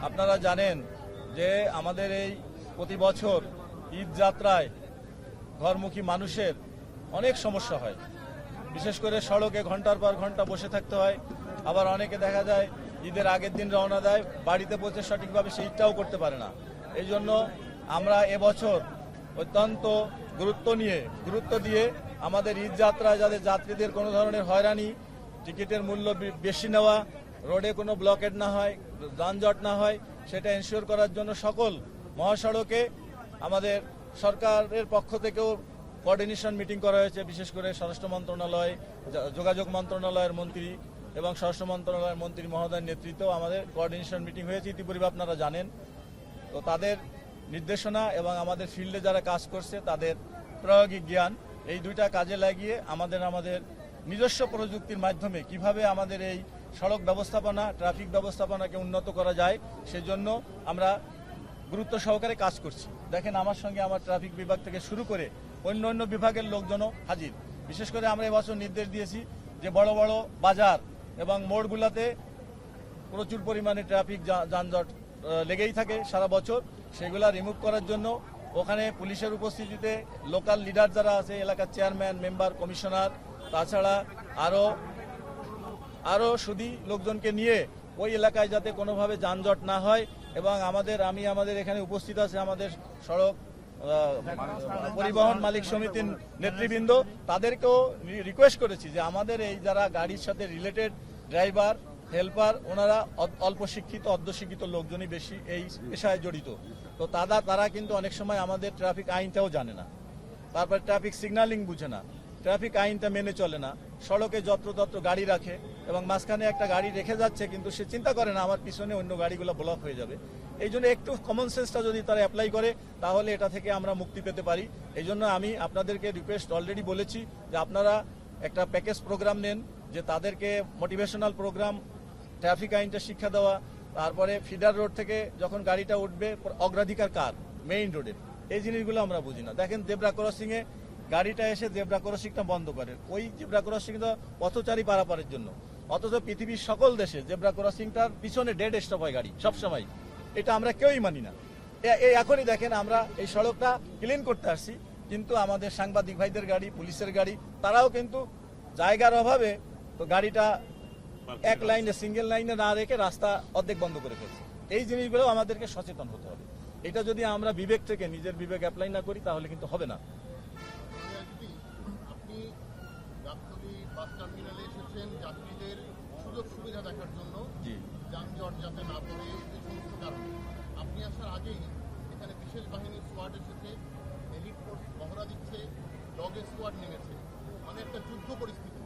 আপনারা জানেন যে আমাদের এই প্রতি বছর ঈদ যাত্রায় ঘরমুখী মানুষের অনেক সমস্যা হয়। বিশেষ করে সড়কে ঘন্টার পর ঘন্টা বসে থাকতে হয়। আবার অনেকে দেখা যায় ঈদের আগের দিন রওনা দেয়, বাড়িতে পৌঁছে সঠিকভাবে সেই ঈদটাও করতে পারে না। এই জন্য আমরা এবছর অত্যন্ত গুরুত্ব দিয়ে আমাদের ঈদ যাত্রায় যাদের যাত্রীদের কোনো ধরনের হয়রানি, টিকিটের মূল্য বেশি নেওয়া, রোডে কোনো ব্লকেট না হয়, যানজট না হয়, সেটা এনশিওর করার জন্য সকল মহাসড়কে আমাদের সরকারের পক্ষ থেকেও কোঅর্ডিনেশন মিটিং করা হয়েছে। বিশেষ করে স্বরাষ্ট্র মন্ত্রণালয়, যোগাযোগ মন্ত্রণালয়ের মন্ত্রী এবং স্বরাষ্ট্র মন্ত্রণালয়ের মন্ত্রী মহোদয়ের নেতৃত্বেও আমাদের কোঅর্ডিনেশন মিটিং হয়েছে, ইতিপূর্বে আপনারা জানেন। তো তাদের নির্দেশনা এবং আমাদের ফিল্ডে যারা কাজ করছে তাদের প্রায়োগিক জ্ঞান, এই দুইটা কাজে লাগিয়ে আমাদের নিজস্ব প্রযুক্তির মাধ্যমে কিভাবে আমাদের এই সড়ক ব্যবস্থাপনা, ট্রাফিক ব্যবস্থাপনাকে উন্নত করা যায়, সেজন্য আমরা গুরুত্ব সহকারে কাজ করছি। দেখেন, আমার সঙ্গে আমার ট্রাফিক বিভাগ থেকে শুরু করে অন্য বিভাগের লোকজনও হাজির। বিশেষ করে আমরা এবছর নির্দেশ দিয়েছি যে বড় বড় বাজার এবং মোড়গুলোতে প্রচুর পরিমাণে ট্রাফিক যানজট লেগেই থাকে সারা বছর, সেগুলা রিমুভ করার জন্য ওখানে পুলিশের উপস্থিতিতে লোকাল লিডার যারা আছে, এলাকার চেয়ারম্যান, মেম্বার, কমিশনার, তাছাড়া আরও সুধী লোকজনকে নিয়ে ওই এলাকায় যাতে কোনোভাবে যানজট না হয়। এবং আমাদের এখানে উপস্থিত আছে আমাদের সড়ক পরিবহন মালিক সমিতির নেতৃবৃন্দ, তাদেরকেও রিকোয়েস্ট করেছি যে আমাদের এই যারা গাড়ির সাথে রিলেটেড ড্রাইভার, হেল্পার, ওনারা অল্প শিক্ষিত, অর্ধশিক্ষিত লোকজনই বেশি এই পেশায় জড়িত। তো তারা কিন্তু অনেক সময় আমাদের ট্রাফিক আইনটাও জানে না, তারপরে ট্রাফিক সিগন্যালিং বুঝে না, ট্রাফিক আইনটা মেনে চলে না, সড়কে যত্রতত্র গাড়ি রাখে এবং মাঝখানে একটা গাড়ি রেখে যাচ্ছে, কিন্তু সে চিন্তা করে না আমার পিছনে অন্য গাড়িগুলো ব্লক হয়ে যাবে। এই জন্য একটু কমন সেন্সটা যদি তারা অ্যাপ্লাই করে তাহলে এটা থেকে আমরা মুক্তি পেতে পারি। এই জন্য আমি আপনাদেরকে রিকোয়েস্ট অলরেডি বলেছি যে আপনারা একটা প্যাকেজ প্রোগ্রাম নেন, যে তাদেরকে মোটিভেশনাল প্রোগ্রাম, ট্রাফিক আইনটা শিক্ষা দেওয়া, তারপরে ফিডার রোড থেকে যখন গাড়িটা উঠবে অগ্রাধিকার কার, মেইন রোডের, এই জিনিসগুলো আমরা বুঝি না। দেখেন, জেব্রা ক্রসিংয়ে গাড়িটা এসে জেব্রা ক্রসিংটা বন্ধ করে, ওই জেব্রা ক্রসিংটা পথচারী পারাপারের জন্য, অথচ পৃথিবীর সকল দেশে জেব্রা ক্রসিংটার পিছনে ডেড স্টপ হয় গাড়ি সবসময়। এটা আমরা কেউই মানি না। এখনই দেখেন, আমরা এই সড়কটা ক্লিন করতে আসছি, কিন্তু আমাদের সাংবাদিক ভাইদের গাড়ি, পুলিশের গাড়ি, তারাও কিন্তু জায়গার অভাবে তো গাড়িটা এক লাইনে, সিঙ্গেল লাইনে না রেখে রাস্তা অর্ধেক বন্ধ করে ফেলছে। এই জিনিসগুলো আমাদেরকে সচেতন হতে হবে। এটা যদি আমরা বিবেক থেকে নিজের বিবেক অ্যাপ্লাই না করি তাহলে কিন্তু হবে না। আপনি গাবতলী বাস টার্মিনালে এসেছেন যাত্রীদের সুযোগ সুবিধা দেখার জন্য, যানজট যাতে না পড়ে, এই সমস্ত কারণে। আপনি আসার আগেই এখানে বিশেষ বাহিনীর স্কোয়াড এসেছে, এলিট ফোর্স পহরা দিচ্ছে, ডগের স্কোয়াড নেমেছে, মানে একটা যুদ্ধ পরিস্থিতি।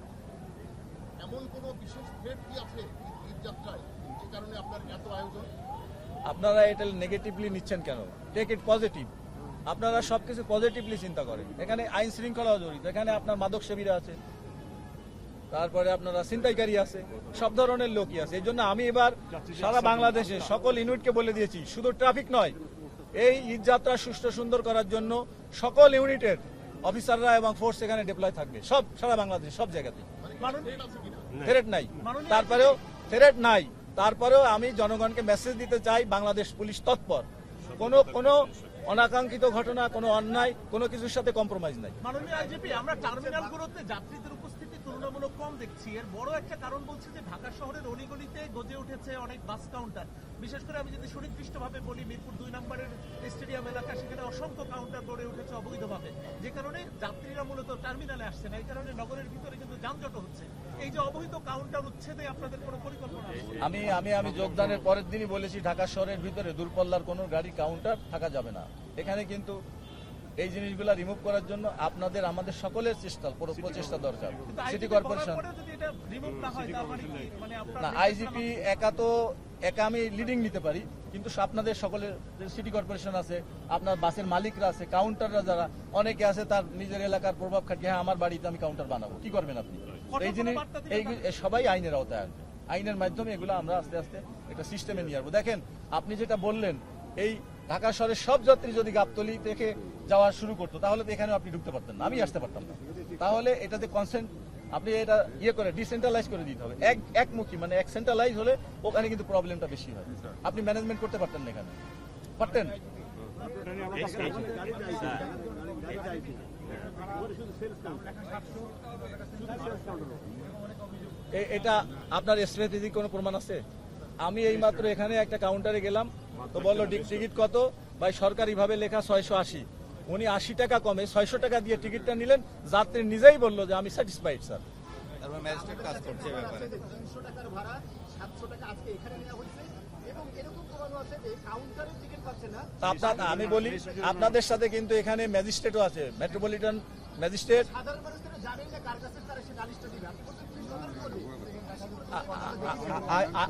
এমন কোনো বিশেষ থ্রেট কি আছে ঈদ যাত্রায়, যে কারণে আপনার এত আয়োজন? আপনারা এটা নেগেটিভলি নিচ্ছেন কেন? Take it positive. আপনারা সবকিছু পজিটিভলি চিন্তা করেন। এখানে আইন শৃঙ্খলাও জড়িত, এখানে আপনার মাদক সেবীরা আছে, তারপরে আপনারা ছিনতাইকারী আছে, সব ধরনের লোকই আছে। এই জন্য আমি এবার সারা বাংলাদেশে সকল ইউনিটকে বলে দিয়েছি, শুধু ট্রাফিক নয়, এই ঈদ যাত্রা সুষ্ঠু সুন্দর করার জন্য সকল ইউনিটের অফিসাররা এবং ফোর্স এখানে ডিপ্লয় থাকবে, সব সারা বাংলাদেশে সব জায়গাতে। থ্রেট নাই, তারপরেও আমি জনগণকে মেসেজ দিতে চাই, বাংলাদেশ পুলিশ তৎপর, কোনো অনাকাঙ্ক্ষিত ঘটনা, কোনো অন্যায়, কোনো কিছুর সাথে কম্প্রোমাইজ নাই। মাননীয় আইজিপি, আমরা টার্মিনালগুলোতে যাত্রীদের উপস্থিতি তুলনামূলক কম দেখছি। এর বড় একটা কারণ বলছে যে ঢাকা শহরের অলিগলিতে গজে উঠেছে অনেক বাস কাউন্টার। বিশেষ করে আমি যদি সুনির্দিষ্টভাবে বলি, মিরপুর 2 নম্বরের স্টেডিয়াম এলাকা, সেখানে অসংখ্য কাউন্টার গড়ে উঠেছে অবৈধভাবে, যে কারণে যাত্রীরা মূলত টার্মিনালে আসছে না। এই কারণে নগরের ভিতরে কিন্তু যানজট হচ্ছে। এই যে অবৈধ কাউন্টার উচ্ছেদে আপনাদের কোনো পরিকল্পনা আছে? আমি যোগদানের পরের দিনই বলেছি, ঢাকা শহরের ভিতরে দূরপাল্লার কোনো গাড়ির কাউন্টার থাকা যাবে না। এখানে কিন্তু এই জিনিসগুলো রিমুভ করার জন্য আমাদের সকলের প্রচেষ্টা দরকার। সিটি কর্পোরেশন না, আইজিপি একা আমি লিডিং নিতে পারি, কিন্তু আপনাদের সকলের সিটি কর্পোরেশন আছে, আপনার বাসের মালিকরা আছে, কাউন্টাররা যারা অনেকে আছে, তার নিজের এলাকার প্রভাব খাটিয়ে, হ্যাঁ আমার বাড়িতে আমি কাউন্টার বানাবো, কি করবেন আপনি? এই জিনিস সবাই আইনের আওতায় আসবে। আইনের মাধ্যমে এগুলো আমরা আস্তে আস্তে একটা সিস্টেমে নিয়ে আসবো। দেখেন, আপনি যেটা বললেন, এই ঢাকা শহরের সব যাত্রী যদি গাবতলী থেকে যাওয়া শুরু করতো তাহলে তো এখানেও আপনি ঢুকতে পারতেন না, আমি আসতে পারতাম না। তাহলে এটাতে কনসেন্ট আপনি এটা ইয়ে করে ডিসেন্ট্রালাইজ করে দিতে হবে, একমুখী মানে এক সেন্ট্রালাইজ হলে ওখানে কিন্তু প্রবলেমটা বেশি হয়। আপনি ম্যানেজমেন্ট করতে পারতেন না এখানে, পারতেন? এটা আপনার স্ট্র্যাটেজি কোনো প্রমাণ আছে? আমি এইমাত্র এখানে একটা কাউন্টারে গেলাম, তো বললো টিকিট কত ভাই, সরকারিভাবে লেখা 680, উনি 80 টাকা কমে 600 টাকা দিয়ে টিকিটটা নিলেন। যাত্রী নিজেই বললো যে আমি স্যাটিসফাইড স্যার। তারপর ম্যাজিস্ট্রেট কাজ করছে এই ব্যাপারে। 300 টাকার ভাড়া 700 টাকা আজকে এখানে নেওয়া হয়েছে এবং এরকম প্রমাণও আছে যে কাউন্টারে টিকিট পাচ্ছে না। আমি বলি আপনাদের সাথে কিন্তু এখানে ম্যাজিস্ট্রেটও আছে, মেট্রোপলিটন ম্যাজিস্ট্রেট। সাধারণ মানুষ তো জানেন না কার কাছে তারা সে নালিশটা দিবে। আপনি বলছেন পুলিশ তদন্ত করবে।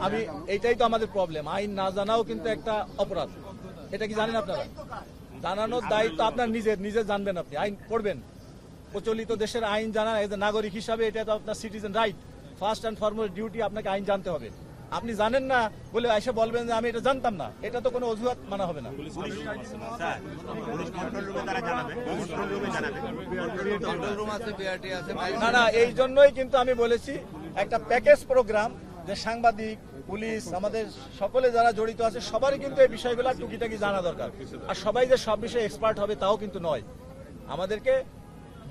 আমি এইটাই তো আমাদের প্রবলেম, আইন না জানাও কিন্তু একটা অপরাধ। এটা কি জানেন আপনারা? জানানোর দায়িত্ব আপনার নিজে জানবেন, আপনি আইন পড়বেন, প্রচলিত দেশের আইন জানা এজ এ নাগরিক হিসাবে এটা তো আপনার citizen right, first and foremost duty, আপনাকে আইন জানতে হবে। আপনি জানেন না বলে এসে বলবেন যে আমি এটা জানতাম না, এটা তো কোনো অজুহাত মানা হবে না। কন্ট্রোল রুম আছে, বিআরটি আছে। না, এই জন্যই কিন্তু আমি বলেছি একটা প্যাকেজ প্রোগ্রাম, যে সাংবাদিক, পুলিশ, আমাদের সকলে যারা জড়িত আছে সবারই কিন্তু এই বিষয়গুলো টুকিটাকি জানা দরকার। আর সবাই যে সব বিষয়ে এক্সপার্ট হবে তাও কিন্তু নয়। আমাদেরকে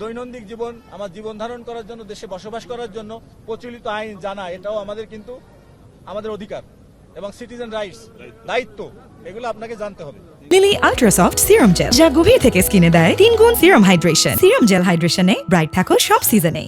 দৈনন্দিন জীবন, আমার জীবন ধারণ করার জন্য, দেশে বসবাস করার জন্য প্রচলিত আইন জানা, এটাও আমাদের কিন্তু আমাদের অধিকার এবং সিটিজেন রাইটস, দায়িত্ব, এগুলো আপনাকে জানতে হবে। Lily ultra soft serum gel, যা গভীর থেকে স্কিনে দেয় 3 গুণ সিরাম হাইড্রেশন। সিরাম জেল হাইড্রেশনে ব্রাইট থাকো সব সিজনে।